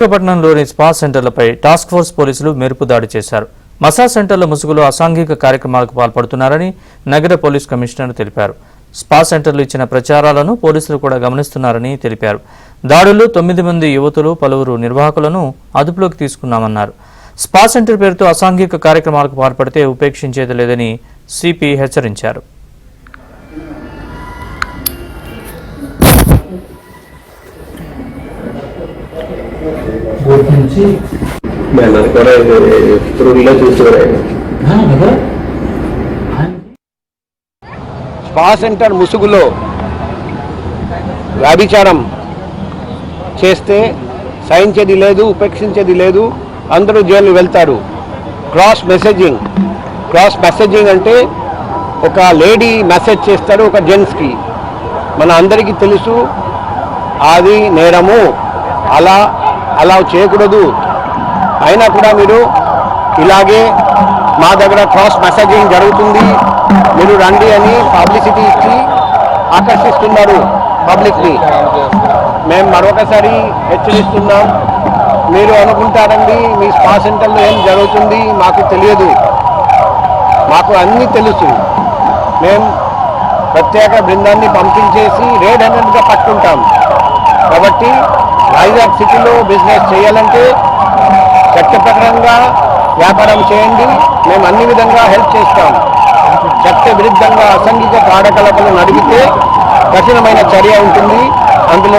విశాఖపట్నంలోని spa సెంటర్లపై task force పోలీసులు మెరుపు దాడి చేశారు. మసాజ్ సెంటర్ల ముసుగులో అసాంఘిక కార్యక్రమాలకు పాల్పడుతున్నారని నగర పోలీస్ కమిషనర్ తెలిపారు. స్పా సెంటర్లు ఇచ్చిన ప్రచారాలను పోలీసులు కూడా గమనిస్తున్నారని తెలిపారు. దాడుల్లో 9 మంది యువతులు, పలువురు నిర్వాహకులను అదుపులోకి తీసుకున్నామన్నారు. స్పా సెంటర్ పేరుతో అసాంఘిక కార్యక్రమాలకు పాల్పడితే ఉపేక్షించేది లేదని సిపి హెచ్చరించారు. స్పా సెంటర్ ముసుగులో వ్యభిచారం చేస్తే సహించేది లేదు, ఉపేక్షించేది లేదు, అందరూ జైలు వెళ్తారు. క్రాస్ మెసేజింగ్ అంటే ఒక లేడీ మెసేజ్ చేస్తారు ఒక జెంట్స్కి. మన అందరికీ తెలుసు అది నేరము, అలా చేయకూడదు. అయినా కూడా మీరు ఇలాగే మా దగ్గర క్రాస్ మెసేజింగ్ జరుగుతుంది, మీరు రండి అని పబ్లిసిటీ ఇచ్చి ఆకర్షిస్తున్నారు పబ్లిక్ని. మేము మరొకసారి హెచ్చరిస్తున్నాం, మీరు అనుకుంటారండి మీ స్పా సెంటర్లో ఏం జరుగుతుంది మాకు తెలియదు. మాకు అన్నీ తెలుసు. మేము ప్రత్యేక బృందాన్ని పంపించేసి రెడ్ హ్యాండెడ్గా పట్టుకుంటాం. కాబట్టి వైజాగ్ సిటీలో బిజినెస్ చేయాలంటే చట్టప్రకారంగా వ్యాపారం చేయండి, మేము అన్ని విధంగా హెల్ప్ చేస్తాం. చట్ట విరుద్ధంగా అసాంఘిక కార్యకలాపాలు నడిపితే కఠినమైన చర్య ఉంటుంది. అందులో